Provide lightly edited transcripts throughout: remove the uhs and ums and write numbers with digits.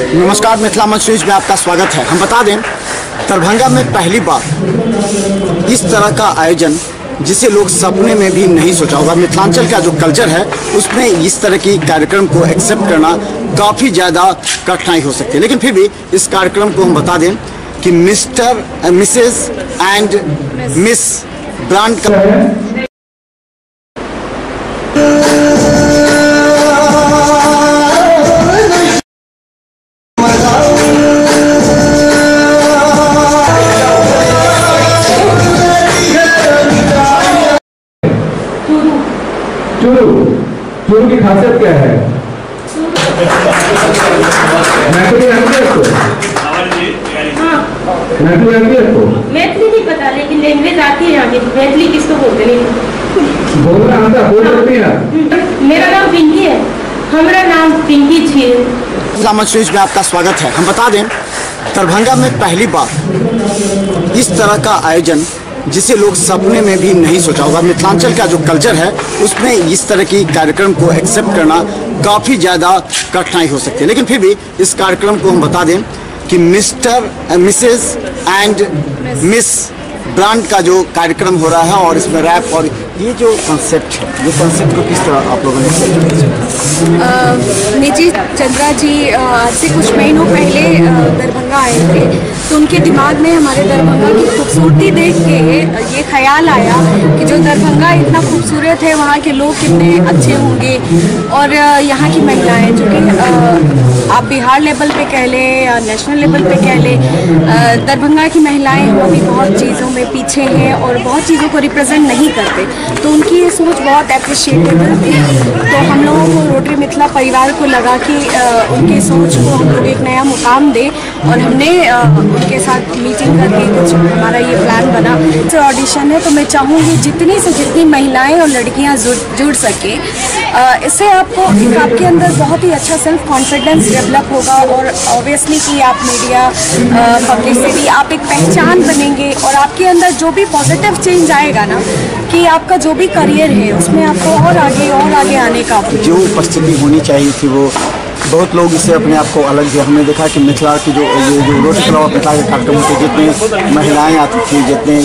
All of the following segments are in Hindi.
नमस्कार, मिथिला मंच न्यूज में आपका स्वागत है। हम बता दें, दरभंगा में पहली बार इस तरह का आयोजन जिसे लोग सपने में भी नहीं सोचा होगा। मिथिलांचल का जो कल्चर है उसमें इस तरह की कार्यक्रम को एक्सेप्ट करना काफ़ी ज़्यादा कठिनाई हो सकती है, लेकिन फिर भी इस कार्यक्रम को हम बता दें कि mister Mrs and miss brand का चूरू की खासियत क्या है? मैथिली नहीं पता, लेकिन लैंग्वेज आती है यहाँ की। मैथिली किसको बोलते नहीं बोलना आता, बोल सकती है। मेरा नाम पिंकी है। हमारा नाम पिंकी छी। मिथिला मंच न्यूज में आपका स्वागत है। हम बता दें, दरभंगा में पहली बार इस तरह का आयोजन जिसे लोग सपने में भी नहीं सोचा होगा। मिथिलांचल का जो कल्चर है उसमें इस तरह की कार्यक्रम को एक्सेप्ट करना काफ़ी ज़्यादा कठिनाई हो सकती है, लेकिन फिर भी इस कार्यक्रम को हम बता दें कि mister Mrs and miss brand का जो कार्यक्रम हो रहा है और इसमें रैप और ये जो कॉन्सेप्ट है, ये कॉन्सेप्ट को किस तरह आप लोगों ने निधि चंद्रा जी आज से कुछ महीनों पहले दरभंगा आए थे, तो उनके दिमाग में हमारे दरभंगा की खूबसूरती देख के ये ख्याल आया कि जो दरभंगा इतना खूबसूरत है, वहाँ के लोग कितने अच्छे होंगे। और यहाँ की महिलाएं जो कि आप बिहार लेवल पे कह लें या नेशनल लेवल पे कह लें, दरभंगा की महिलाएं हम भी बहुत चीज़ों में पीछे हैं और बहुत चीज़ों को रिप्रेजेंट नहीं करते, तो उनकी ये सोच बहुत अप्रिशिएटेबल थी। तो हम लोगों को रोटरी मिथिला परिवार को लगा कि उनकी सोच को हम लोग एक नया मुकाम दें, और हमने उनके साथ मीटिंग करके कुछ हमारा ये प्लान बना। जो ऑडिशन है, तो मैं चाहूँगी जितनी से जितनी महिलाएं और लड़कियां जुड़ सके, इससे आपके अंदर बहुत ही अच्छा सेल्फ कॉन्फिडेंस डेवलप होगा, और ऑब्वियसली कि आप मीडिया पब्लिसिटी आप एक पहचान बनेंगे, और आपके अंदर जो भी पॉजिटिव चेंज आएगा ना, कि आपका जो भी करियर है उसमें आपको और आगे आने का जो उपस्थिति होनी चाहिए थी वो बहुत लोग इसे अपने आप को अलग दिया। हमने देखा कि मिथिला की जो रोटरी क्लब ऑफ मिथिला के कार्यक्रम होते, जितने महिलाएं आती थी, जितने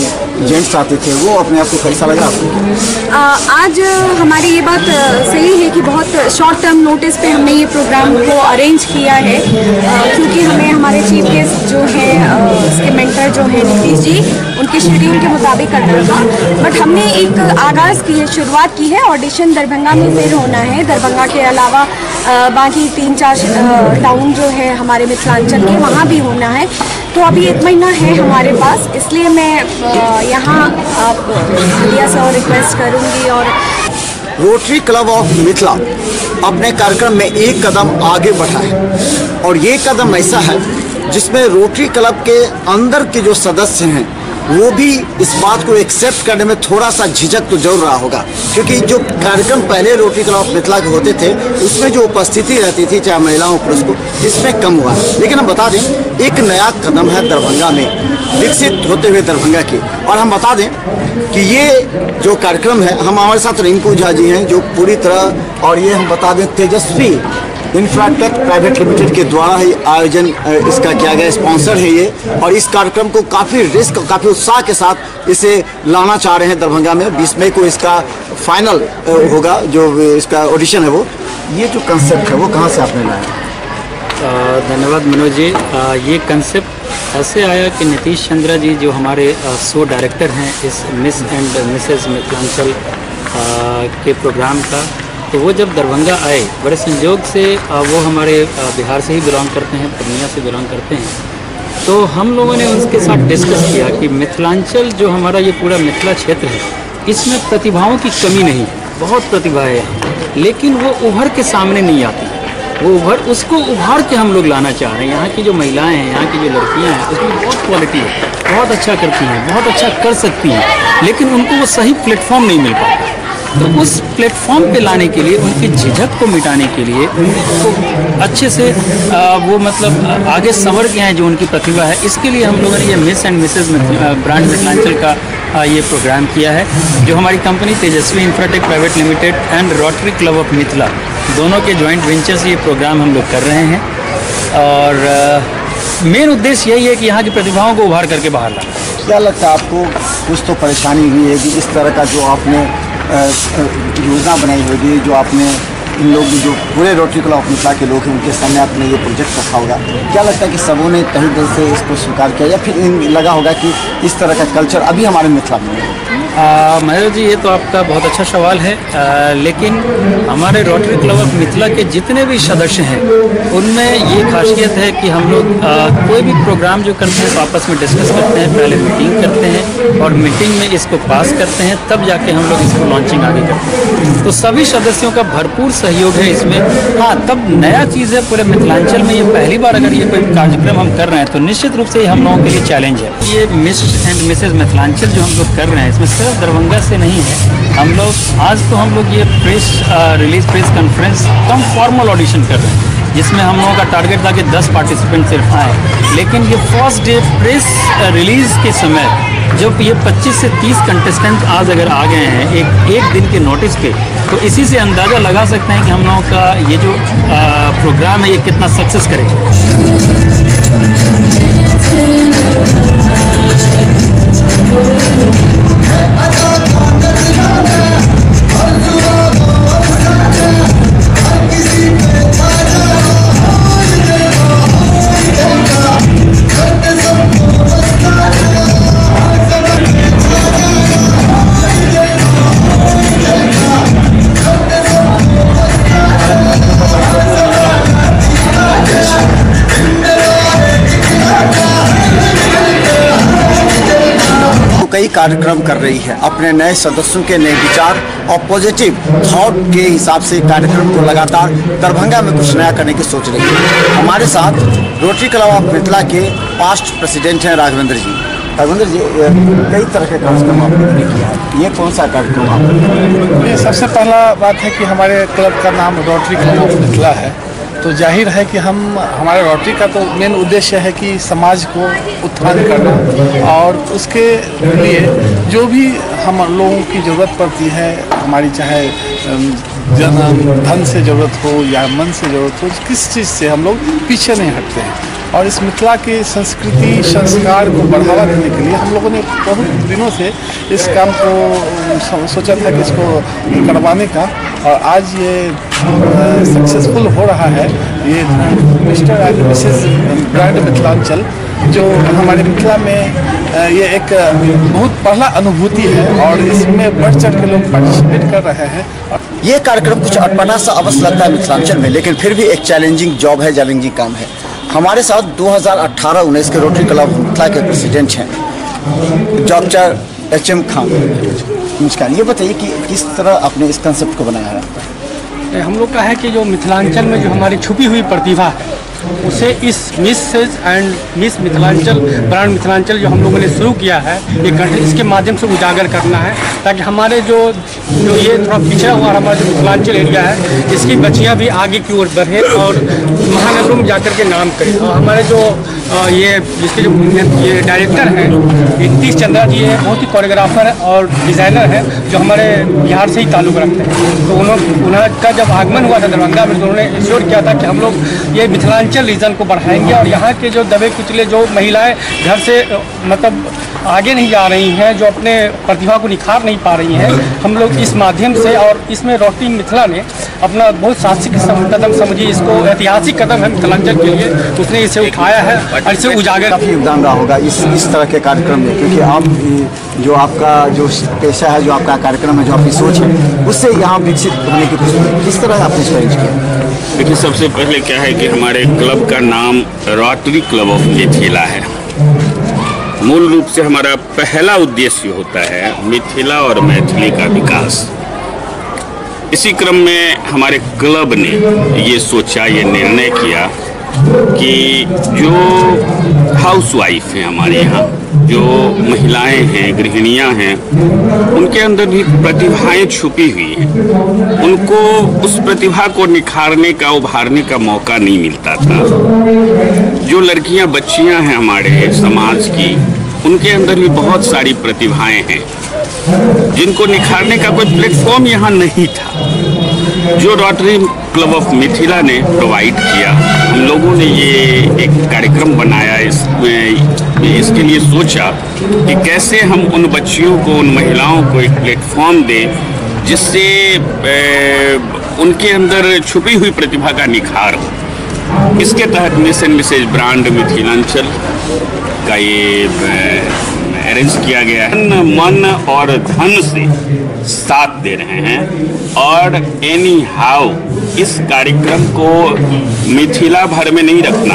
जेंट्स आते थे, वो अपने आप को कैसा लगा आपको? आज हमारी ये बात सही है कि बहुत शॉर्ट टर्म नोटिस पे हमने ये प्रोग्राम को अरेंज किया है, क्योंकि हमें हमारे चीफ गेस्ट जो है उसके मेंटर जो है नीतीश जी, उनके शेड्यूल के मुताबिक करना था। बट हमने एक आगाज़ की है, शुरुआत की है। ऑडिशन दरभंगा में फिर होना है। दरभंगा के अलावा बाकी 3-4 टाउन जो है हमारे मिथिलांचल के, वहाँ भी होना है। तो अभी 1 महीना है हमारे पास, इसलिए मैं यहाँ आप मीडिया से और रिक्वेस्ट करूँगी। और रोटरी क्लब ऑफ मिथिला अपने कार्यक्रम में एक कदम आगे बढ़ा है, और ये कदम ऐसा है जिसमें रोटरी क्लब के अंदर के जो सदस्य हैं वो भी इस बात को एक्सेप्ट करने में थोड़ा सा झिझक तो जरूर रहा होगा, क्योंकि जो कार्यक्रम पहले रोटरी क्लब ऑफ मिथिला के होते थे उसमें जो उपस्थिति रहती थी, चाहे महिलाओं पुरुष को, इसमें कम हुआ। लेकिन हम बता दें, एक नया कदम है दरभंगा में विकसित होते हुए दरभंगा की। और हम बता दें कि ये जो कार्यक्रम है, हम हमारे साथ रिंकू झा जी हैं जो पूरी तरह, और ये हम बता दें तेजस्वी इंफ्राटेक प्राइवेट लिमिटेड के द्वारा ही आयोजन इसका किया गया, स्पॉन्सर है ये, और इस कार्यक्रम को काफ़ी रिस्क, काफ़ी उत्साह के साथ इसे लाना चाह रहे हैं दरभंगा में। 20 मई को इसका फाइनल होगा, जो इसका ऑडिशन है वो। ये जो कंसेप्ट है वो कहाँ से आपने लाया? धन्यवाद मनोज जी। ये कंसेप्ट ऐसे आया कि नीतीश चंद्रा जी जो हमारे शो डायरेक्टर हैं इस मिस एंड मिसेस मिथिलांचल के प्रोग्राम का, तो वो जब दरभंगा आए, बड़े संयोग से वो हमारे बिहार से ही बिलोंग करते हैं, पूर्णिया से बिलोंग करते हैं। तो हम लोगों ने उनके साथ डिस्कस किया कि मिथिलांचल जो हमारा ये पूरा मिथिला क्षेत्र है, इसमें प्रतिभाओं की कमी नहीं है, बहुत प्रतिभा है, लेकिन वो उभर के सामने नहीं आती। वो उसको उभार के हम लोग लाना चाह रहे हैं। यहाँ की जो महिलाएं हैं, यहाँ की जो लड़कियाँ हैं, उसमें बहुत क्वालिटी है, बहुत अच्छा करती हैं, बहुत अच्छा कर सकती हैं, लेकिन उनको वो सही प्लेटफॉर्म नहीं मिल पाता। तो उस प्लेटफॉर्म पे लाने के लिए, उनकी झिझक को मिटाने के लिए, उनको अच्छे से वो मतलब आगे संवर के हैं जो उनकी प्रतिभा है, इसके लिए हम लोगों ने ये miss and Mrs brand Mithilanchal का ये प्रोग्राम किया है, जो हमारी company Tejashwi Infratech private limited and rotary club of Mithila दोनों के जॉइंट वेंचर से ये प्रोग्राम हम लोग कर रहे हैं। और मेन उद्देश्य यही है कि यहाँ की प्रतिभाओं को उभार करके बाहर लाना। क्या लगता है आपको, कुछ तो परेशानी हुई है कि इस तरह का जो आपने योजना बनाई होगी, जो आपने इन लोग जो पूरे रोटरी क्लब ऑफ मिथिला के लोग हैं उनके सामने आपने ये प्रोजेक्ट रखा होगा, क्या लगता है कि सबों ने तहे दिल से इसको स्वीकार किया या फिर लगा होगा कि इस तरह का कल्चर अभी हमारे मिथिला में है? महेश जी, ये तो आपका बहुत अच्छा सवाल है, लेकिन हमारे रोटरी क्लब ऑफ मिथिला के जितने भी सदस्य हैं उनमें ये खासियत है कि हम लोग कोई भी प्रोग्राम जो करते हैं तो आपस में डिस्कस करते हैं, पहले मीटिंग करते हैं और मीटिंग में इसको पास करते हैं, तब जाके हम लोग इसको लॉन्चिंग आगे करते हैं। तो सभी सदस्यों का भरपूर सहयोग है इसमें। हाँ, तब नया चीज़ है पूरे मिथिलांचल में, ये पहली बार अगर ये कोई कार्यक्रम हम कर रहे हैं तो निश्चित रूप से ये हम लोगों के लिए चैलेंज है। ये मिस एंड मिसेज मिथिलांचल जो हम लोग कर रहे हैं इसमें सिर्फ दरभंगा से नहीं है, हम लोग आज तो हम लोग ये प्रेस कॉन्फ्रेंस कम फॉर्मल ऑडिशन कर रहे हैं, जिसमें हम लोगों का टारगेट था कि 10 पार्टिसिपेंट सिर्फ आए, लेकिन ये फर्स्ट डे प्रेस रिलीज़ के समय जब ये 25 से 30 कंटेस्टेंट आज अगर आ गए हैं एक दिन के नोटिस पे, तो इसी से अंदाज़ा लगा सकते हैं कि हम लोगों का ये जो प्रोग्राम है ये कितना सक्सेस करेगा। कई कार्यक्रम कर रही है, अपने नए सदस्यों के नए विचार और पॉजिटिव थॉट के हिसाब से कार्यक्रम को लगातार दरभंगा में कुछ नया करने की सोच रही है। हमारे साथ रोटरी क्लब ऑफ मिथिला के पास्ट प्रेसिडेंट हैं राघवेंद्र जी। राघवेंद्र जी, कई तरह के कार्यक्रम आपने किया है, ये कौन सा कार्यक्रम आपने? सबसे पहला बात है कि हमारे क्लब का नाम रोटरी क्लब ऑफ मिथिला है, तो जाहिर है कि हमारे रोटरी का तो मेन उद्देश्य है कि समाज को उत्थान करना और उसके लिए जो भी हम लोगों की ज़रूरत पड़ती है, हमारी चाहे धन से ज़रूरत हो या मन से ज़रूरत हो, किस चीज़ से हम लोग पीछे नहीं हटते हैं। और इस मिथिला की संस्कृति संस्कार को बढ़ावा देने के लिए हम लोगों ने बहुत दिनों से इस काम को सोचा था कि इसको करवाने का, और आज ये सक्सेसफुल हो रहा है। ये mister and Mrs brand Mithilanchal जो हमारे मिथिला में ये एक बहुत पहला अनुभूति है और इसमें बढ़ चढ़ के लोग पार्टिसिपेट कर रहे हैं। ये कार्यक्रम कुछ अटपटा सा अवश्य लगता है मिथिलांचल में, लेकिन फिर भी एक चैलेंजिंग जॉब है, चैलेंजिंग काम है। हमारे साथ 2018-19 के रोटरी क्लब मिथिला के प्रेसिडेंट हैं डॉक्टर HM खान। नमस्कार, ये बताइए कि किस तरह आपने इस कंसेप्ट को बनाया है? हम लोग का है कि जो मिथिलांचल में जो हमारी छुपी हुई प्रतिभा है उसे इस Mrs and Miss Mithilanchal brand Mithilanchal जो हम लोगों ने शुरू किया है, इसके माध्यम से उजागर करना है, ताकि हमारे जो ये थोड़ा पिछड़ा हुआ हमारा जो मिथिलांचल एरिया है इसकी बच्चियां भी आगे की ओर बढ़े और महानगरों में जाकर के नाम करें। और हमारे जो ये जिसके जो ये डायरेक्टर हैं नीतीश चंद्रा जी है, बहुत ही कोरियोग्राफर और डिज़ाइनर हैं जो हमारे बिहार से ही ताल्लुक़ रखते हैं। तो उनका जब आगमन हुआ था दरभंगा में तो उन्होंने इंश्योर किया था कि हम लोग ये मिथिलांचल रीजन को बढ़ाएंगे और यहाँ के जो दबे कुचले जो महिलाएं घर से मतलब आगे नहीं जा रही हैं, जो अपने प्रतिभा को निखार नहीं पा रही हैं, हम लोग इस माध्यम से और इसमें रोटरी मिथिला ने अपना बहुत साहसिक कदम समझिए, इसको ऐतिहासिक कदम है मिथिलांचल के लिए, उसने इसे उठाया है और इसे उजागर। काफ़ी योगदान रहा होगा इस तरह के कार्यक्रम में, क्योंकि आप जो आपका जो पेशा है, जो आपका कार्यक्रम है, जो आपकी सोच है, उससे यहाँ विकसित होने की कोशिश किस तरह आपने चैलेंज किया? देखिए, सबसे पहले क्या है कि हमारे क्लब का नाम रोटरी क्लब ऑफ मिथिला है। मूल रूप से हमारा पहला उद्देश्य होता है मिथिला और मैथिली का विकास। इसी क्रम में हमारे क्लब ने ये सोचा, ये निर्णय किया कि जो हाउसवाइफ हैं हमारे यहाँ, जो महिलाएं हैं, गृहिणियां हैं, उनके अंदर भी प्रतिभाएं छुपी हुई हैं। उनको उस प्रतिभा को निखारने का, उभारने का मौका नहीं मिलता था। जो लड़कियां, बच्चियां हैं हमारे समाज की, उनके अंदर भी बहुत सारी प्रतिभाएं हैं जिनको निखारने का कोई प्लेटफॉर्म यहाँ नहीं था, जो रोटरी क्लब ऑफ मिथिला ने प्रोवाइड किया। हम लोगों ने ये एक कार्यक्रम बनाया, इसके लिए सोचा कि कैसे हम उन बच्चियों को, उन महिलाओं को एक प्लेटफॉर्म दें जिससे उनके अंदर छुपी हुई प्रतिभा का निखार हो। इसके तहत Miss and Mrs brand Mithilanchal का ये अरेंज किया गया है। मन और धन से साथ दे रहे हैं और एनी हाउ इस कार्यक्रम को मिथिला भर में नहीं रखना।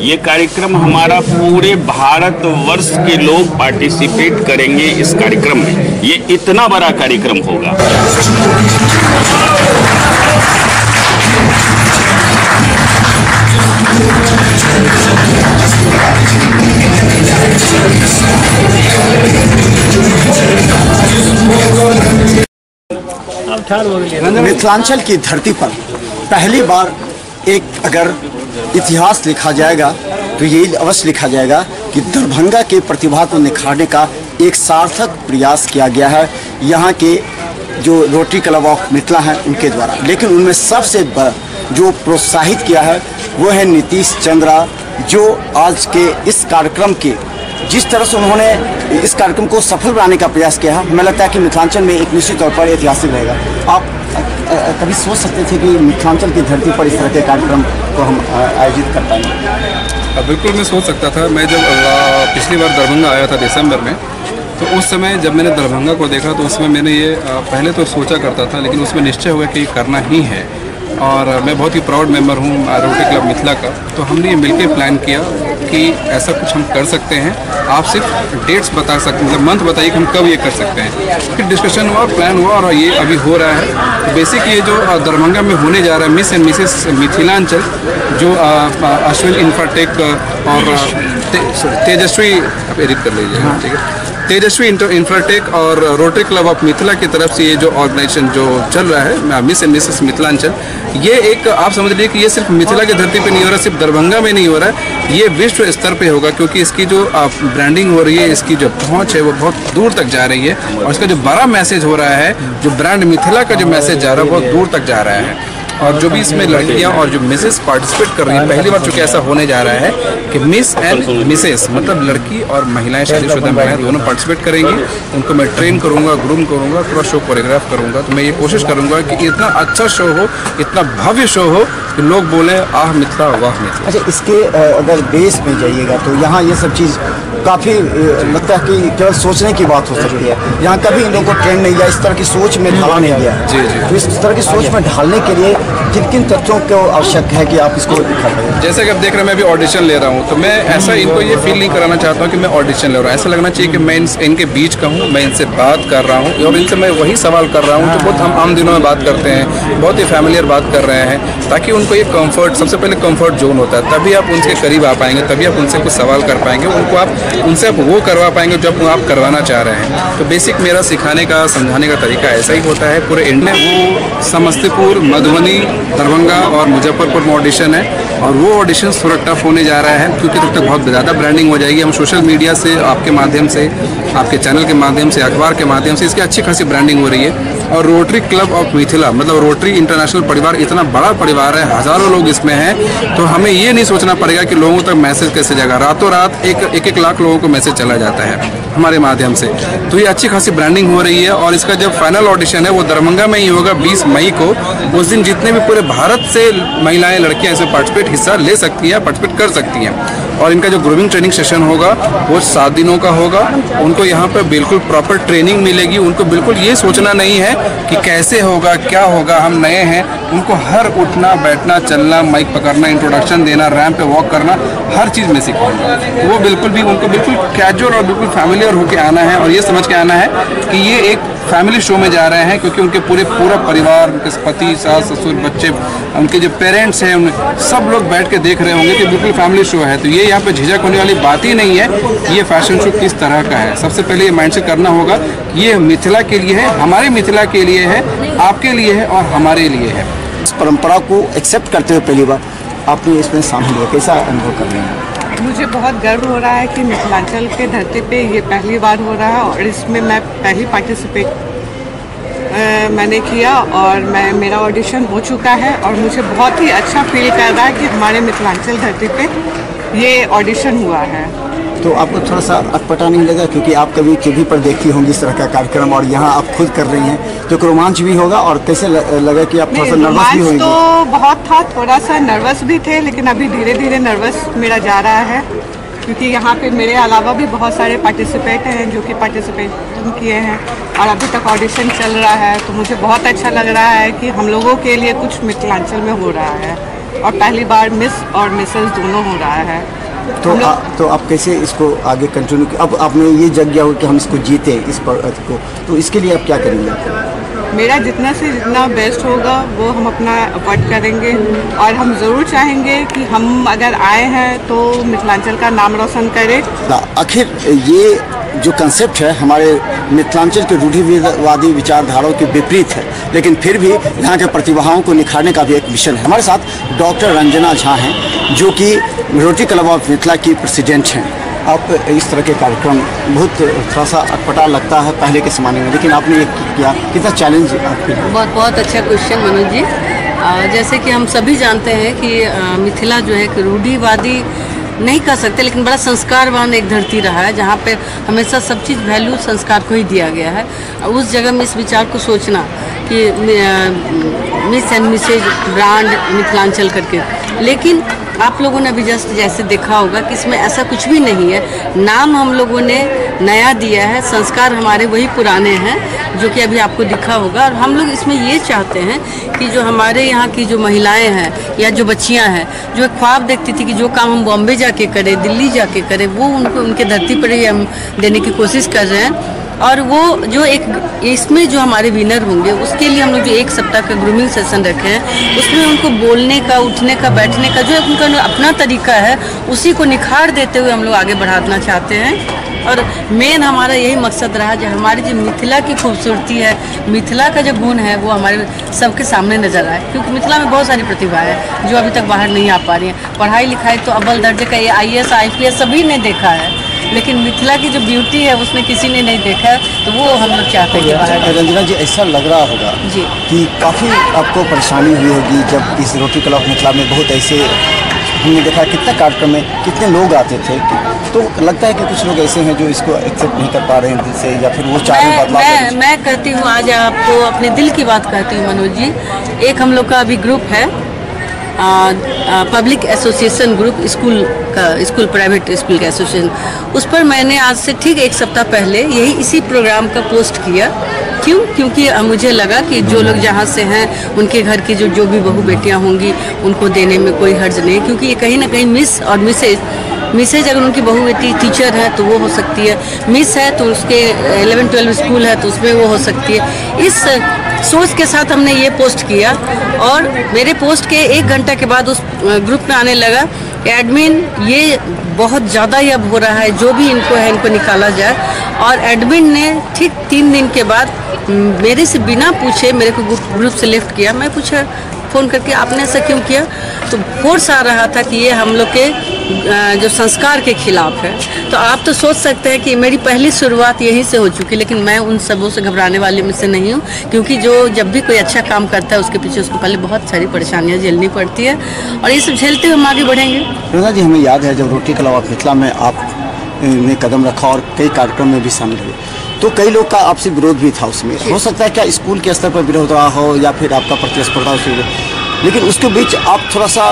ये कार्यक्रम हमारा पूरे भारतवर्ष के लोग पार्टिसिपेट करेंगे इस कार्यक्रम में। ये इतना बड़ा कार्यक्रम होगा। मिथिलांचल की धरती पर पहली बार एक अगर इतिहास लिखा जाएगा तो यही अवश्य लिखा जाएगा कि दरभंगा के प्रतिभा को निखारने का एक सार्थक प्रयास किया गया है यहाँ के जो रोटरी क्लब ऑफ मिथिला हैं उनके द्वारा। लेकिन उनमें सबसे जो प्रोत्साहित किया है वो है नीतीश चंद्रा, जो आज के इस कार्यक्रम के जिस तरह से उन्होंने इस कार्यक्रम को सफल बनाने का प्रयास किया है, हमें लगता है कि मिथिलांचल में एक निश्चित तौर पर ऐतिहासिक रहेगा। आप कभी सोच सकते थे कि मिथिलांचल की धरती पर इस तरह के कार्यक्रम को हम आयोजित कर पाएंगे? बिल्कुल मैं सोच सकता था। मैं जब पिछली बार दरभंगा आया था दिसंबर में, तो उस समय जब मैंने दरभंगा को देखा तो उसमें मैंने ये पहले तो सोचा करता था, लेकिन उसमें निश्चय हुआ कि ये करना ही है। और मैं बहुत ही प्राउड मेंबर हूँ रोटरी क्लब मिथिला का। तो हमने ये मिलकर प्लान किया कि ऐसा कुछ हम कर सकते हैं। आप सिर्फ डेट्स बता सकते, मतलब मंथ बताइए कि हम कब ये कर सकते हैं। फिर डिस्कशन हुआ, प्लान हुआ और ये अभी हो रहा है। तो बेसिक ये जो दरभंगा में होने जा रहा है मिस एंड मिसेस मिथिलांचल, जो अश्विन इंफ्राटेक और तेजस्वी, आप एडिट कर लीजिए, ठीक है, तेजस्वी इंफ्राटेक और रोटरी क्लब ऑफ मिथिला की तरफ से ये जो ऑर्गेनाइजेशन जो चल रहा है मिस एंड मिसेस मिथिलांचल, ये एक आप समझ लीजिए कि ये सिर्फ मिथिला की धरती पे नहीं हो रहा, सिर्फ दरभंगा में नहीं हो रहा है, ये विश्व स्तर पे होगा। क्योंकि इसकी जो ब्रांडिंग हो रही है, इसकी जो पहुंच है वो बहुत दूर तक जा रही है। और इसका जो बड़ा मैसेज हो रहा है, जो ब्रांड मिथिला का जो मैसेज जा रहा है बहुत दूर तक जा रहा है। और जो भी इसमें लड़कियां और जो मिसेस पार्टिसिपेट कर रही हैं, पहली बार चूंकि ऐसा होने जा रहा है कि मिस एंड मिसेस मतलब लड़की और महिलाएं, शादीशुदा महिलाएं दोनों पार्टिसिपेट करेंगी। उनको मैं ट्रेन करूंगा, ग्रूम करूंगा, पूरा शो कोरियोग्राफ करूंगा। तो मैं ये कोशिश करूंगा कि इतना अच्छा शो हो, इतना भव्य शो हो कि लोग बोले आह मिथिला वाह मिथिला। अच्छा, इसके अगर बेस में जाइएगा तो यहाँ ये सब चीज़ काफ़ी लगता है कि केवल सोचने की बात हो सकती है। यहाँ कभी इन लोगों को ट्रेंड नहीं गया, इस तरह की सोच में ढाला नहीं गया। जी जी। तो इस तरह की सोच में ढालने के लिए किन किन तत्वों को आवश्यक है कि आप इसको दिखा पाएं? जैसे कि आप देख रहे हैं मैं अभी ऑडिशन ले रहा हूँ, तो मैं ऐसा इनको ये फील नहीं कराना चाहता हूँ कि मैं ऑडिशन ले रहा हूँ। ऐसा लगना चाहिए कि मैं इनके बीच का हूँ, मैं इनसे बात कर रहा हूँ और इनसे मैं वही सवाल कर रहा हूँ जो बहुत हम आम दिनों में बात करते हैं, बहुत ही फैमिलियर बात कर रहे हैं, ताकि उनको ये कंफर्ट, सबसे पहले कंफर्ट जोन होता है, तभी आप उनके करीब आ पाएंगे, तभी आप उनसे कुछ सवाल कर पाएंगे, उनसे आप वो करवा पाएंगे जो आप करवाना चाह रहे हैं। तो बेसिक मेरा सिखाने का, समझाने का तरीका ऐसा ही होता है। पूरे इंडिया वो समस्तीपुर, मधुबनी, दरभंगा और मुजफ्फरपुर में ऑडिशन है और वो ऑडिशन थोड़ा टफ होने जा रहा है क्योंकि तब तक बहुत ज़्यादा ब्रांडिंग हो जाएगी। हम सोशल मीडिया से, आपके माध्यम से, आपके चैनल के माध्यम से, अखबार के माध्यम से इसकी अच्छी खासी ब्रांडिंग हो रही है। और रोटरी क्लब ऑफ मिथिला मतलब रोटरी इंटरनेशनल परिवार इतना बड़ा परिवार है, हज़ारों लोग इसमें हैं। तो हमें ये नहीं सोचना पड़ेगा कि लोगों तक मैसेज कैसे जाएगा। रातों रात एक लाख लोगों को मैसेज चला जाता है हमारे माध्यम से। तो ये अच्छी खासी ब्रांडिंग हो रही है और इसका जब फाइनल ऑडिशन है वो दरभंगा में ही होगा 20 मई को। उस दिन जितने भी पूरे भारत से महिलाएं, लड़कियां इसमें पार्टिसिपेट हिस्सा ले सकती हैं, पार्टिसिपेट कर सकती हैं। और इनका जो ग्रूमिंग ट्रेनिंग सेशन होगा वो 7 दिनों का होगा। उनको यहाँ पर बिल्कुल प्रॉपर ट्रेनिंग मिलेगी। उनको बिल्कुल ये सोचना नहीं है कि कैसे होगा, क्या होगा, हम नए हैं। उनको हर उठना, बैठना, चलना, माइक पकड़ना, इंट्रोडक्शन देना, रैंप पे वॉक करना, हर चीज़ में सिखाऊंगा। तो वो बिल्कुल भी उनको बिल्कुल कैजुअल और बिल्कुल फैमिलियर होकर आना है और ये समझ के आना है कि ये एक फैमिली शो में जा रहे हैं, क्योंकि उनके पूरा परिवार, उनके पति, सास, ससुर, बच्चे, उनके जो पेरेंट्स हैं, सब लोग बैठ के देख रहे होंगे कि बिल्कुल फैमिली शो है। तो ये यहाँ पे झिझक होने वाली बात ही नहीं है कि ये फैशन शो किस तरह का है। सबसे पहले ये माइंडसेट करना होगा ये मिथिला के लिए है, हमारे मिथिला के लिए है, आपके लिए है और हमारे लिए है। इस परंपरा को एक्सेप्ट करते हुए पहली बार आपने इसमें शामिल हुआ, कैसा अनुभव कर रहे हैं? मुझे बहुत गर्व हो रहा है कि मिथिलांचल के धरती पे ये पहली बार हो रहा है और इसमें मैं पहली पार्टिसिपेट मैंने किया और मेरा ऑडिशन हो चुका है और मुझे बहुत ही अच्छा फील कर रहा है कि हमारे मिथिलांचल धरती पे ये ऑडिशन हुआ है। तो आपको थोड़ा सा अटपटा नहीं लगा, क्योंकि आप कभी टीवी पर देखती होंगी इस तरह का कार्यक्रम और यहाँ आप खुद कर रही हैं, तो रोमांच भी होगा और कैसे लगा कि आप थोड़ा सा नर्वस भी होंगी? तो बहुत था, थोड़ा सा नर्वस भी थे, लेकिन अभी धीरे धीरे नर्वस मेरा जा रहा है, क्योंकि यहाँ पे मेरे अलावा भी बहुत सारे पार्टिसिपेट हैं जो कि पार्टिसिपेशन किए हैं और अभी तक ऑडिशन चल रहा है। तो मुझे बहुत अच्छा लग रहा है कि हम लोगों के लिए कुछ मिथिलांचल में हो रहा है और पहली बार मिस और मिसेस दोनों हो रहा है। तो आप कैसे इसको आगे कंटिन्यू, अब आपने ये जग गया हो कि हम इसको जीते इस पर को, तो इसके लिए आप क्या करेंगे? मेरा जितना से जितना बेस्ट होगा वो हम अपना एफर्ट करेंगे और हम ज़रूर चाहेंगे कि हम अगर आए हैं तो मिथिलांचल का नाम रोशन करें। आखिर ये जो कंसेप्ट है हमारे मिथिलांचल के रूढ़िवादी विचारधाराओं के विपरीत है, लेकिन फिर भी यहाँ के प्रतिभाओं को निखारने का भी एक मिशन है। हमारे साथ डॉक्टर रंजना झा हैं जो कि रोटरी क्लब ऑफ मिथिला की प्रेसिडेंट हैं। आप इस तरह के कार्यक्रम बहुत थोड़ा सा अटपटा लगता है पहले के ज़माने में, लेकिन आपने ये किया, कितना चैलेंज आपके लिए? बहुत अच्छा क्वेश्चन मनोज जी। जैसे कि हम सभी जानते हैं कि मिथिला जो है कि रूढ़िवादी नहीं कह सकते, लेकिन बड़ा संस्कारवान एक धरती रहा है जहाँ पे हमेशा सब चीज़ वैल्यू संस्कार को ही दिया गया है। उस जगह में इस विचार को सोचना कि Miss and Mrs brand Mithilanchal करके, लेकिन आप लोगों ने अभी जस्ट जैसे देखा होगा कि इसमें ऐसा कुछ भी नहीं है। नाम हम लोगों ने नया दिया है, संस्कार हमारे वही पुराने हैं जो कि अभी आपको दिखा होगा। और हम लोग इसमें ये चाहते हैं कि जो हमारे यहाँ की जो महिलाएं हैं या जो बच्चियाँ हैं जो एक ख्वाब देखती थी कि जो काम हम बॉम्बे जाके करें, दिल्ली जाके करें, वो उनको उनके धरती पर ही हम देने की कोशिश कर रहे हैं। और वो जो एक इसमें जो हमारे विनर होंगे उसके लिए हम लोग जो एक सप्ताह का ग्रूमिंग सेशन रखे हैं, उसमें उनको बोलने का, उठने का, बैठने का जो उनका अपना तरीका है उसी को निखार देते हुए हम लोग आगे बढ़ाना चाहते हैं। और मेन हमारा यही मकसद रहा जो हमारी जो मिथिला की खूबसूरती है, मिथिला का जो गुण है वो हमारे सबके सामने नजर आए, क्योंकि मिथिला में बहुत सारी प्रतिभा है जो अभी तक बाहर नहीं आ पा रही हैं। पढ़ाई लिखाई तो अव्वल दर्जे का ये IAS IPS सभी ने देखा है, लेकिन मिथिला की जो ब्यूटी है उसमें किसी ने नहीं देखा, तो वो हम लोग चाहते हैं। रंजना जी, ऐसा लग रहा होगा जी कि काफ़ी आपको परेशानी हुई होगी जब इस रोटरी क्लब ऑफ मिथिला में बहुत ऐसे हमने देखा कितना कार्यक्रम में कितने लोग आते थे, तो लगता है कि कुछ लोग ऐसे हैं जो इसको एक्सेप्ट नहीं कर पा रहे हैं दिल से, या फिर वो चाह रहे बदलाव। मैं कहती हूँ, आज आपको अपने दिल की बात कहती हूँ मनोज जी। एक हम लोग का अभी ग्रुप है public association group, school private school का एसोसिएशन, उस पर मैंने आज से ठीक एक सप्ताह पहले इसी प्रोग्राम का पोस्ट किया। क्यों? क्योंकि मुझे लगा कि जो लोग जहाँ से हैं उनके घर की जो भी बहू बेटियाँ होंगी उनको देने में कोई हर्ज नहीं, क्योंकि ये कहीं ना कहीं मिस और मिसेज अगर उनकी बहू बेटी टीचर है तो वो हो सकती है, मिस है तो उसके 11-12 स्कूल है तो उसमें वो हो सकती है। इस सोच के साथ हमने ये पोस्ट किया और मेरे पोस्ट के 1 घंटा के बाद उस ग्रुप में आने लगा एडमिन ये बहुत ज़्यादा ही अब हो रहा है, जो भी इनको है इनको निकाला जाए। और एडमिन ने ठीक 3 दिन के बाद मेरे से बिना पूछे मेरे को ग्रुप से लिफ्ट किया। मैं पूछा फ़ोन करके आपने ऐसा क्यों किया, तो फोर्स आ रहा था कि ये हम लोग के जो संस्कार के खिलाफ है। तो आप तो सोच सकते हैं कि मेरी पहली शुरुआत यहीं से हो चुकी, लेकिन मैं उन सबों से घबराने वाले में से नहीं हूँ, क्योंकि जो जब भी कोई अच्छा काम करता है उसके पीछे उसको पहले बहुत सारी परेशानियाँ झेलनी पड़ती है और ये सब झेलते हुए हम आगे बढ़ेंगे। रंजना जी, हमें याद है जब रोटरी क्लब ऑफ मिथिला में आपने कदम रखा और कई कार्यक्रम में भी शामिल हुए, तो कई लोग का आपसे विरोध भी था उसमें। हो सकता है क्या स्कूल के स्तर पर विरोध रहा हो या फिर आपका प्रतिस्पर्धा से, लेकिन उसके बीच आप थोड़ा सा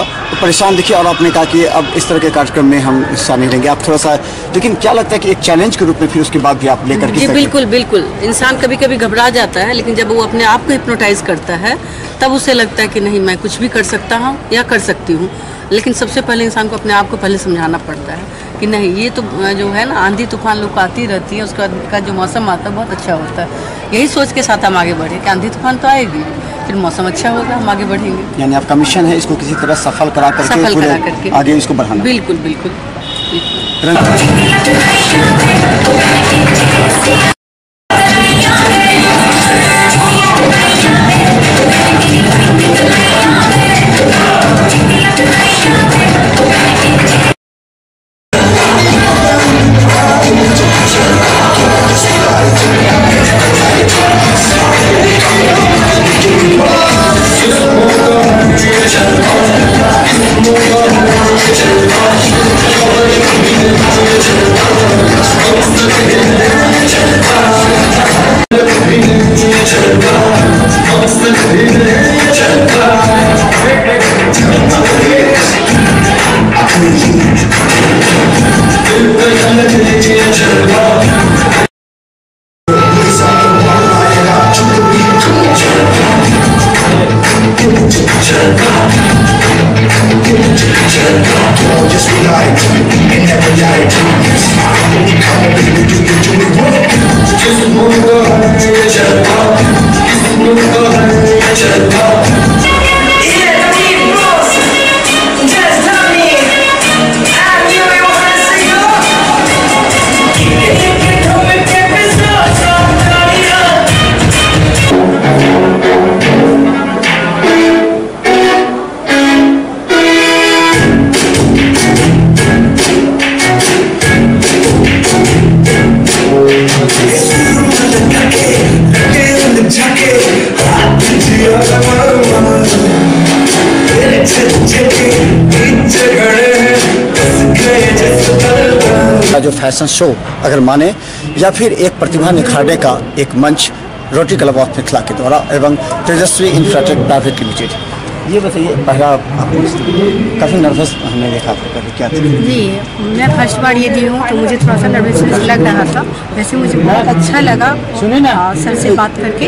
परेशान दिखे और आपने कहा कि अब इस तरह के कार्यक्रम में हम हिस्सा नहीं लेंगे, आप थोड़ा सा। लेकिन क्या लगता है कि एक चैलेंज के रूप में फिर उसके बाद भी आप लेकर जी बिल्कुल बिल्कुल, इंसान कभी कभी घबरा जाता है, लेकिन जब वो अपने आप को हिप्नोटाइज करता है तब उसे लगता है कि नहीं मैं कुछ भी कर सकता हूँ या कर सकती हूँ। लेकिन सबसे पहले इंसान को अपने आप को पहले समझाना पड़ता है कि नहीं, ये तो जो है ना आंधी तूफान लोग आती रहती है, उसके बाद का जो मौसम आता है बहुत अच्छा होता है। यही सोच के साथ हम आगे बढ़े कि आंधी तूफान तो आएगी, फिर मौसम अच्छा होगा, हम आगे बढ़ेंगे। यानी आपका मिशन है इसको किसी तरह सफल करा करके आगे इसको बढ़ाना। बिल्कुल बिल्कुल, बिल्कुल। जो फैशन शो अगर माने या फिर एक प्रतिभा निखारने का एक मंच रोटरी क्लब ऑफ मिथिला के द्वारा एवं तेजस्वी इंफ्राटेक प्राइवेट लिमिटेड। ये बताइए, पहला आपको काफ़ी नर्वस हमने देखा था, कभी क्या था? जी, मैं फर्स्ट बार ये दी हूँ तो मुझे थोड़ा सा नर्वसनेस लग रहा था। वैसे मुझे बहुत अच्छा लगा सुने ना सर से बात करके।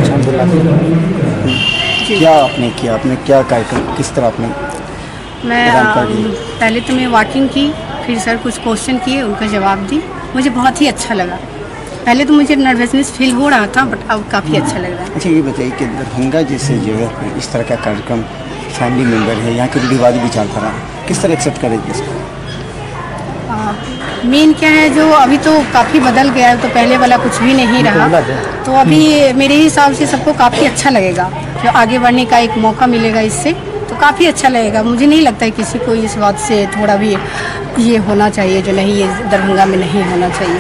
क्या आपने किया, आपने क्या कार्यक्रम किस तरह आपने? मैं पहले तो मैं वॉकिंग की, फिर सर कुछ क्वेश्चन किए, उनका जवाब दी। मुझे बहुत ही अच्छा लगा। पहले तो मुझे नर्वसनेस फील हो रहा था बट अब काफ़ी अच्छा लग रहा है। अच्छा, ये बताइए कि दरभंगा जैसे जगह पर इस तरह का कार्यक्रम, फैमिली मेम्बर है, यहाँ की रूढ़िवादी विचारधारा किस तरह एक्सेप्ट करेगी इसको? मेन क्या है, जो अभी तो काफ़ी बदल गया है, तो पहले वाला कुछ भी नहीं रहा, तो अभी मेरे हिसाब से सबको काफ़ी अच्छा लगेगा। जो आगे बढ़ने का एक मौका मिलेगा इससे, तो काफ़ी अच्छा लगेगा। मुझे नहीं लगता है किसी को इस बात से थोड़ा भी ये होना चाहिए जो नहीं, ये दरभंगा में नहीं होना चाहिए।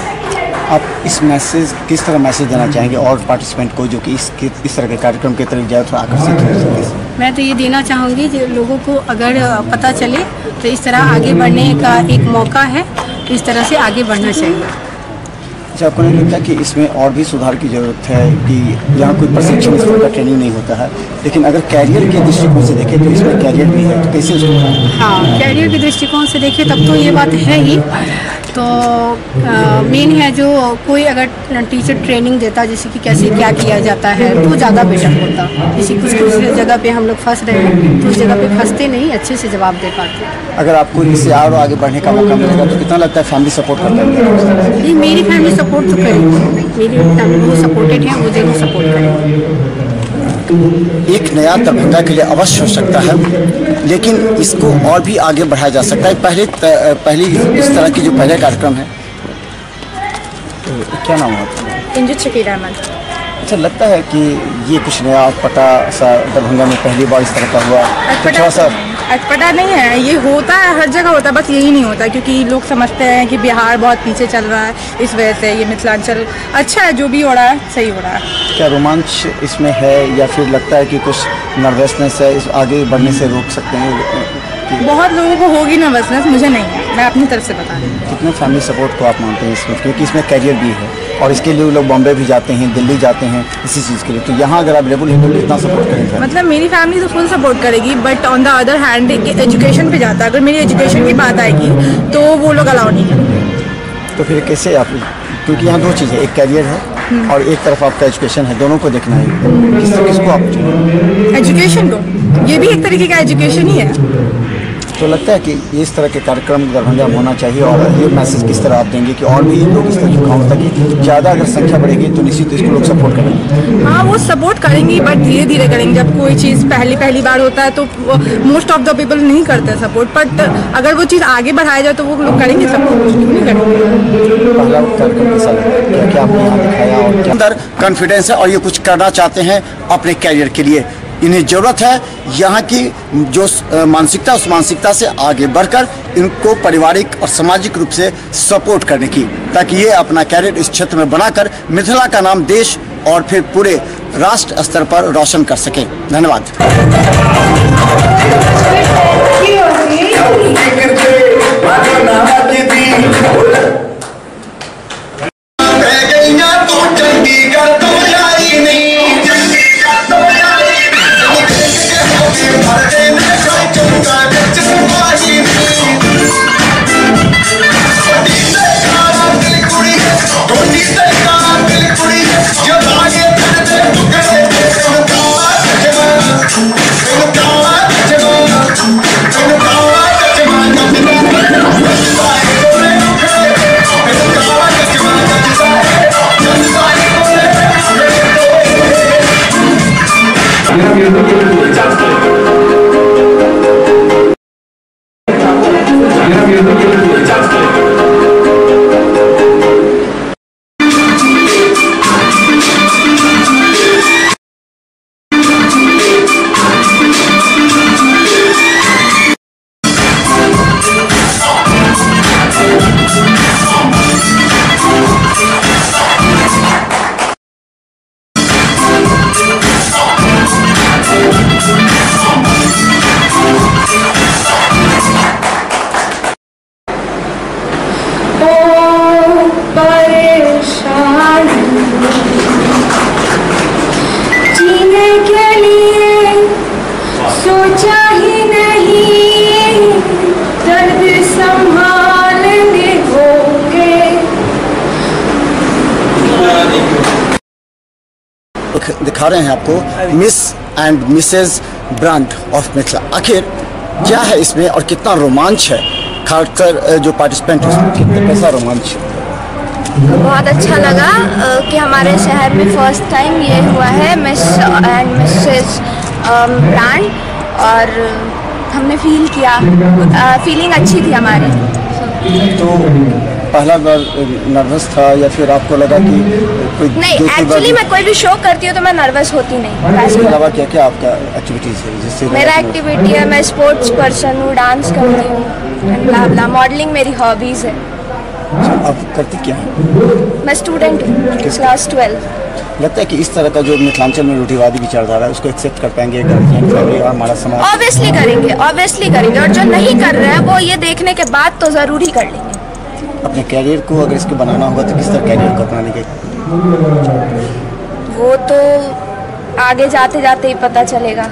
आप इस मैसेज किस तरह मैसेज देना चाहेंगे और पार्टिसिपेंट को जो कि इस तरह के कार्यक्रम की तरफ जाए, थोड़ा आकर्षित हो सके? मैं तो ये देना चाहूँगी जो लोगों को अगर पता चले तो इस तरह आगे बढ़ने का एक मौका है, तो इस तरह से आगे बढ़ना चाहिए। अच्छा, आपको नहीं लगता कि इसमें और भी सुधार की ज़रूरत है कि यहाँ कोई प्रशिक्षण इस तरह का ट्रेनिंग नहीं होता है, लेकिन अगर कैरियर के दृष्टिकोण से देखें तो इसमें कैरियर भी है, तो कैसे उसको? हाँ, कैरियर के दृष्टिकोण से देखें तब तो ये बात है ही। तो मेन है जो कोई अगर टीचर ट्रेनिंग देता जैसे कि कैसे क्या किया जाता है तो ज़्यादा बेटर होता। जैसे कुछ जगह पे हम लोग फंस रहे हैं तो उस जगह पे फंसते नहीं, अच्छे से जवाब दे पाते। अगर आपको इससे और आगे बढ़ने का मौका मिलेगा तो कितना लगता है फैमिली सपोर्ट करता है? जी, मेरी फैमिली सपोर्ट तो करेगी, मेरी फैमिली वो सपोर्टेड है, वो जरूर सपोर्ट करेगी। एक नया दरभंगा के लिए अवश्य हो सकता है, लेकिन इसको और भी आगे बढ़ाया जा सकता है। पहली इस तरह की जो पहले कार्यक्रम है, तो क्या नाम है? इंजू शकीर अहमद। अच्छा, लगता है कि ये कुछ नया अटपटा सा दरभंगा में पहली बार इस तरह का हुआ, तो थोड़ा सा अटपटा नहीं है, ये होता है, हर जगह होता है, बस यही नहीं होता क्योंकि लोग समझते हैं कि बिहार बहुत पीछे चल रहा है, इस वजह से ये मिथिलांचल अच्छा है, जो भी हो रहा है सही हो रहा है। क्या रोमांच इसमें है या फिर लगता है कि कुछ नर्वसनेस है, इस आगे बढ़ने से रोक सकते हैं? बहुत लोगों को होगी नर्वसनेस, मुझे नहीं है, मैं अपनी तरफ से बता रही हूँ। कितने फैमिली सपोर्ट को आप मानते हैं इसमें, क्योंकि इसमें कैरियर भी है और इसके लिए लोग बॉम्बे भी जाते हैं, दिल्ली जाते हैं इसी चीज़ के लिए, तो यहाँ अगर अवेलेबल है तो कितना सपोर्ट करेंगे? मतलब मेरी फैमिली तो फुल सपोर्ट करेगी, but on the other hand education पे जाता है, अगर मेरी एजुकेशन की बात आएगी तो वो लोग अलाउ नहीं करेंगे। तो फिर कैसे आप, क्योंकि यहाँ दो चीज़ें, एक कैरियर है और एक तरफ आपका एजुकेशन है, दोनों को देखना है, किसको आप? एजुकेशन को, ये भी एक तरीके का एजुकेशन ही है। तो लगता है कि इस तरह के कार्यक्रम दरभंगा में होना चाहिए, और ये मैसेज किस तरह आप देंगे कि और भी लोग इस तरह की होता कि ज़्यादा अगर संख्या बढ़ेगी तो निश्चित इसको लोग सपोर्ट करेंगे? हाँ, वो सपोर्ट करेंगी बट धीरे धीरे करेंगे। जब कोई चीज़ पहली बार होता है तो मोस्ट ऑफ द पीपल नहीं करते सपोर्ट, बट अगर वो चीज़ आगे बढ़ाया जाए तो वो लोग करेंगे सपोर्ट, क्यों नहीं करेंगे। पहला कार्यक्रम कैसा लगा, क्या आपने यहाँ दिखाया और क्या अंदर कॉन्फिडेंस है और ये कुछ करना चाहते हैं अपने कैरियर के लिए? इन्हें ज़रूरत है यहाँ की जो मानसिकता, उस मानसिकता से आगे बढ़कर इनको पारिवारिक और सामाजिक रूप से सपोर्ट करने की, ताकि ये अपना कैरियर इस क्षेत्र में बनाकर मिथिला का नाम देश और फिर पूरे राष्ट्र स्तर पर रोशन कर सके। धन्यवाद। दिखा रहे हैं आपको miss and Mrs brand of Mithila. आखिर क्या है इसमें और कितना रोमांच है, खासकर जो पार्टिसिपेंट है उसमें कैसा रोमांच है? बहुत अच्छा लगा कि हमारे शहर में फर्स्ट टाइम ये हुआ है मिस एंड मिसेज ब्रांड, और हमने फील किया, फीलिंग अच्छी थी हमारी। तो पहला बार नर्वस था या फिर आपको लगा कि कोई नहीं, एक्चुअली मैं कोई भी शो करती हूँ तो मैं नर्वस होती नहीं। इसके अलावा क्या क्या आपका एक्टिविटीज़ है जिससे? मेरा एक्टिविटी है, मैं स्पोर्ट्स पर्सन हूँ, डांस करती हूँ, मॉडलिंग मेरी हॉबीज़ है। आप करती क्या है? मैं स्टूडेंट हूँ, क्लास 12। लगता है कि इस तरह का जो मिथिलांचल में रूढ़िवादी विचार धारा है उसको एक्सेप्ट कर पाएंगे और हमारा समाज? ऑब्वियसली करेंगे, ऑब्वियसली करेंगे, और जो नहीं कर रहे हैं वो ये देखने के बाद तो ज़रूर ही कर लेंगे। अपने कैरियर को अगर इसको बनाना होगा तो किस तरह कैरियर को अपनाने के? वो तो आगे जाते जाते ही पता चलेगा।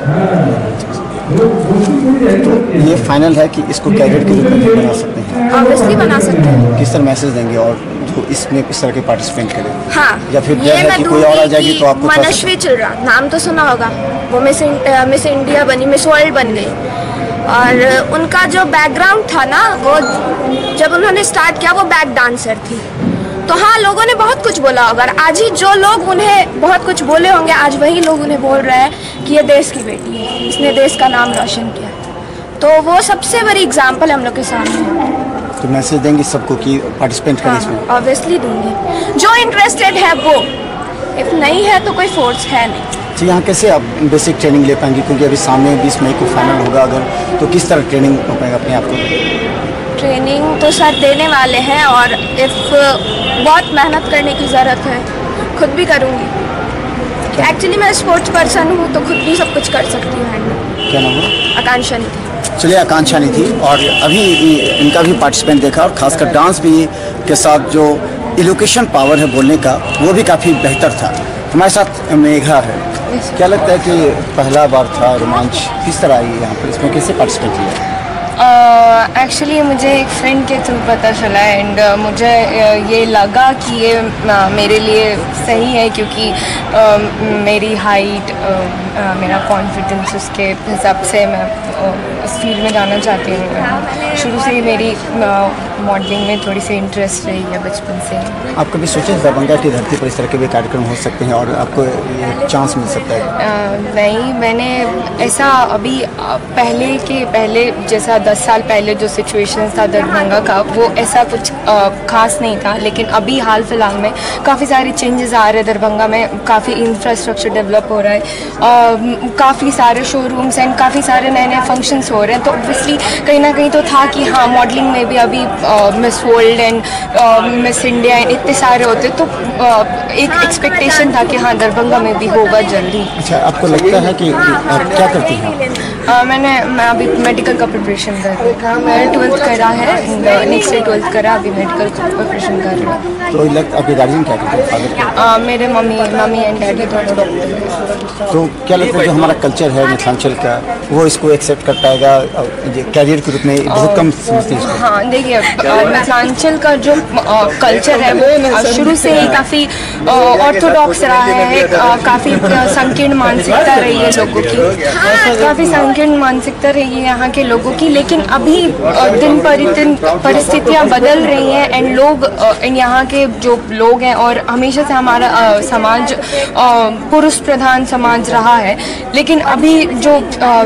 तो ये फाइनल है कि इसको कैरियर के रूप में बना सकते हैं? ऑब्वियसली बना सकते हैं। किस तरह मैसेज देंगे और जो इसमें इस तरह के पार्टिसिपेंट करें? हाँ, या फिर ये है कि कोई और आ जाएगी तो आपको? मनस्वी चिल्ड्रा नाम तो सुना होगा, वो मिस इंडिया बनी, मिस वर्ल्ड बन गई, और उनका जो बैकग्राउंड था ना, वो जब उन्होंने स्टार्ट किया वो बैक डांसर थी। तो हाँ, लोगों ने बहुत कुछ बोला होगा, और आज ही जो लोग उन्हें बहुत कुछ बोले होंगे आज वही लोग उन्हें बोल रहे हैं कि ये देश की बेटी है, इसने देश का नाम रोशन किया। तो वो सबसे बड़ी एग्जाम्पल हम लोग के सामने है। तो मैसेज देंगे सबको कि पार्टिसिपेंट करें इसमें? ऑब्वियसली दूंगी, जो इंटरेस्टेड है वो, इफ नहीं है तो कोई फोर्स है नहीं। तो यहाँ कैसे आप बेसिक ट्रेनिंग ले पाएंगे, क्योंकि अभी सामने 20 मई को फाइनल होगा, अगर तो किस तरह ट्रेनिंग हो पाएगा अपने आप को? ट्रेनिंग तो सर देने वाले हैं, और इफ बहुत मेहनत करने की ज़रूरत है, खुद भी करूँगी। एक्चुअली मैं स्पोर्ट्स पर्सन हूँ तो खुद भी सब कुछ कर सकती हूँ हैंडल। क्या नाम है? आकांक्षा निधि। चलिए, आकांक्षा निधि, और अभी इनका भी पार्टिसिपेंट देखा, और खासकर डांस भी के साथ जो इलोकेशन पावर है बोलने का वो भी काफ़ी बेहतर था। हमारे साथ मेघा है। क्या लगता है कि पहला बार था, रोमांच किस तरह आई यहाँ पर, इसमें कैसे पार्टिसिपेट किया? एक्चुअली मुझे एक फ्रेंड के थ्रू पता चला, एंड मुझे ये लगा कि ये मेरे लिए सही है, क्योंकि मेरी हाइट, मेरा कॉन्फिडेंस, उसके हिसाब से मैं इस फील्ड में जाना चाहती हूँ। शुरू से ही मेरी मॉडलिंग में थोड़ी सी इंटरेस्ट रही है बचपन से। आप कभी सोचे दरभंगा की धरती पर इस तरह के भी कार्यक्रम हो सकते हैं और आपको ये चांस मिल सकता है? नहीं, मैंने ऐसा अभी पहले जैसा 10 साल पहले जो सिचुएशन था दरभंगा का, वो ऐसा कुछ खास नहीं था, लेकिन अभी हाल फिलहाल में काफ़ी सारे चेंजेस आ रहे हैं दरभंगा में, काफ़ी इंफ्रास्ट्रक्चर डेवलप हो रहा है, काफ़ी सारे शोरूम्स एंड काफ़ी सारे नए नए फंक्शंस हो रहे हैं। तो ऑब्वियसली कहीं ना कहीं तो था कि हाँ, मॉडलिंग में भी अभी miss world and miss India इतने सारे होते, तो एक एक्सपेक्टेशन था कि हाँ, दरभंगा में भी होगा जल्दी। अच्छा, आपको लगता है कि आप क्या करती हैं? मैं अभी मेडिकल का प्रिपरेशन कर रही हूँ। मैंने 12th करा है, नेक्स्ट ईयर 12th करा, अभी मेडिकल का प्रिपरेशन कर रही हूँ। तो आपके गार्जियन क्या करते हैं? मेरे मम्मी एंड डैडी दोनों डॉक्टर। तो क्या लगता है जो हमारा कल्चर है मिथिलांचल का, वो इसको एक्सेप्ट कर पाएगा कैरियर के रूप में? बहुत कम समझते हैं। हाँ, देखिए मिथिलांचल का जो कल्चर है वो शुरू से ही काफ़ी ऑर्थोडॉक्स रहा है। काफ़ी संकीर्ण मानसिकता रही है लोगों की, काफ़ी संकीर्ण मानसिकता रही है यहाँ के लोगों की। लेकिन अभी दिन पर दिन परिस्थितियाँ बदल रही हैं एंड लोग यहाँ के जो लोग हैं, और हमेशा से हमारा समाज पुरुष प्रधान समाज रहा है, लेकिन अभी जो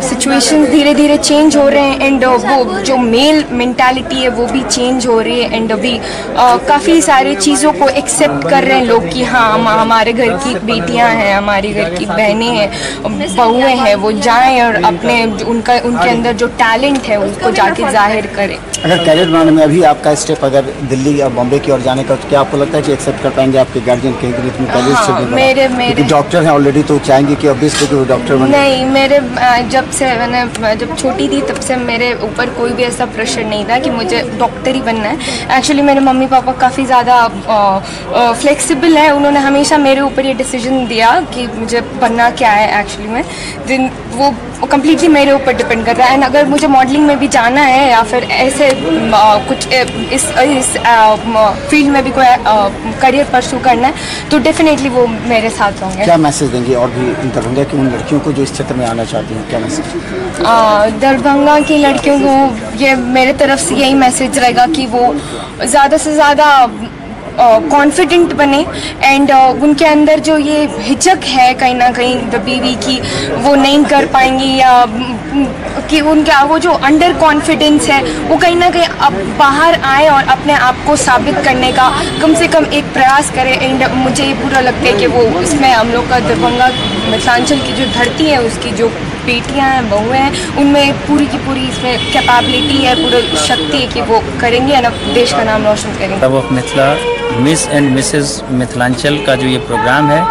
सिचुएशन धीरे धीरे चेंज हो रहे हैं एंड वो जो मेल मेंटालिटी है वो भी चेंज हो रही है एंड अभी काफ़ी सारी चीज़ों को एक्सेप्ट कर रहे हैं लोग कि हाँ हमारे घर की बेटियां हैं, हमारे घर की बहनें हैं, बहुएं हैं, वो जाएं और अपने उनके अंदर जो टैलेंट है उसको जाके जाहिर करें। अगर कैरियर बनाने में अभी आपका स्टेप अगर दिल्ली या बॉम्बे की ओर जाने का, तो क्या आपको लगता है कि एक्सेप्ट कर पाएंगे आपके गार्जियन के कैरियर? मेरे डॉक्टर हैं ऑलरेडी, तो चाहेंगे कि ऑब्वियसली कि वो डॉक्टर बने? नहीं, मेरे मैं जब छोटी थी तब से मेरे ऊपर कोई भी ऐसा प्रेशर नहीं था कि मुझे डॉक्टर ही बनना है। एक्चुअली मेरे मम्मी पापा काफ़ी ज़्यादा फ्लेक्सिबल है, उन्होंने हमेशा मेरे ऊपर ये डिसीजन दिया कि मुझे बनना क्या है एक्चुअली में, दिन वो कम्प्लीटली मेरे ऊपर डिपेंड कर रहा है। एंड अगर मुझे मॉडलिंग में भी जाना है या फिर ऐसे कुछ इस फील्ड में भी कोई करियर परस्यू करना है तो डेफिनेटली वो मेरे साथ होंगे। क्या मैसेज देंगे और भी दरभंगा की उन लड़कियों को जो इस क्षेत्र में आना चाहती हैं, क्या मैसेज? दरभंगा की लड़कियों को ये मेरे तरफ से यही मैसेज रहेगा कि वो ज़्यादा से ज़्यादा कॉन्फिडेंट बने एंड उनके अंदर जो ये हिचक है कहीं ना कहीं दबी हुई की वो नहीं कर पाएंगी, या कि उनका वो जो अंडर कॉन्फिडेंस है वो कहीं ना कहीं अब बाहर आए और अपने आप को साबित करने का कम से कम एक प्रयास करें। एंड मुझे ये पूरा लगता है कि वो इसमें हम लोग का दरभंगा मिथिलांचल की जो धरती है उसकी जो बेटियां हैं, बहुएं हैं, उनमें पूरी की पूरी इसमें कैपेबिलिटी है, पूरी शक्ति है कि वो करेंगे और देश का नाम रोशन करेंगे। Club of Mithila miss and Mrs Mithilanchal का जो ये प्रोग्राम है,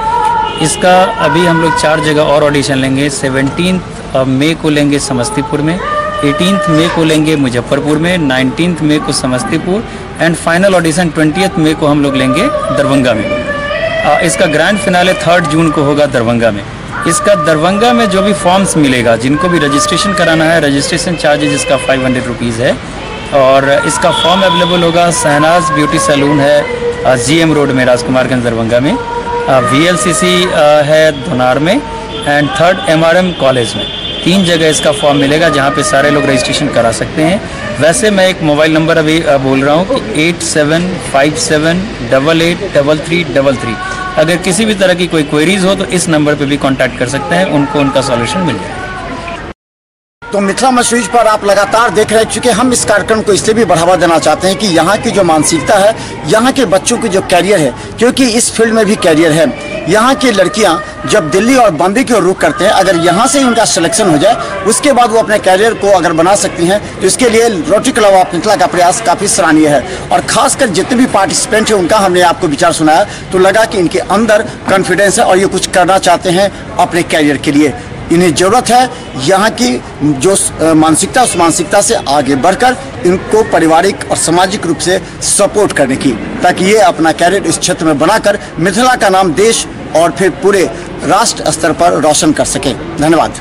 इसका अभी हम लोग 4 जगह और ऑडिशन लेंगे। 17 मई को लेंगे समस्तीपुर में, 18 मई को लेंगे मुजफ्फरपुर में, 19 मई को समस्तीपुर एंड फाइनल ऑडिशन 20 मई को हम लोग लेंगे दरभंगा में। इसका ग्रैंड फिनाले 3 जून को होगा दरभंगा में। इसका दरभंगा में जो भी फॉर्म्स मिलेगा, जिनको भी रजिस्ट्रेशन कराना है, रजिस्ट्रेशन चार्जेज इसका 500 रुपीज़ है और इसका फॉर्म अवेलेबल होगा शहनाज ब्यूटी सैलून है GM रोड में, राजकुमारगंज दरभंगा में, VLCC है धुनार में एंड 3rd MRM कॉलेज में। 3 जगह इसका फॉर्म मिलेगा जहाँ पे सारे लोग रजिस्ट्रेशन करा सकते हैं। वैसे मैं एक मोबाइल नंबर अभी बोल रहा हूँ कि 8757883333। अगर किसी भी तरह की कोई क्वेरीज हो तो इस नंबर पे भी कांटेक्ट कर सकते हैं, उनको उनका सॉल्यूशन मिल जाएगा। तो मिथिला मशरूज पर आप लगातार देख रहे हैं, क्योंकि हम इस कार्यक्रम को इसलिए भी बढ़ावा देना चाहते हैं कि यहाँ की जो मानसिकता है, यहाँ के बच्चों की जो कैरियर है, क्योंकि इस फील्ड में भी कैरियर है। यहाँ की लड़कियाँ जब दिल्ली और बॉम्बे की ओर रुख करते हैं, अगर यहाँ से ही उनका सिलेक्शन हो जाए उसके बाद वो अपने कैरियर को अगर बना सकती हैं, तो इसके लिए रोटरी क्लब ऑफ मिथिला का प्रयास काफ़ी सराहनीय है। और खासकर जितने भी पार्टिसिपेंट हैं उनका हमने आपको विचार सुनाया तो लगा कि इनके अंदर कॉन्फिडेंस है और ये कुछ करना चाहते हैं अपने कैरियर के लिए। इन्हें ज़रूरत है यहाँ की जो मानसिकता, उस मानसिकता से आगे बढ़कर इनको पारिवारिक और सामाजिक रूप से सपोर्ट करने की, ताकि ये अपना कैरियर इस क्षेत्र में बनाकर मिथिला का नाम देश और फिर पूरे राष्ट्र स्तर पर रोशन कर सकें। धन्यवाद।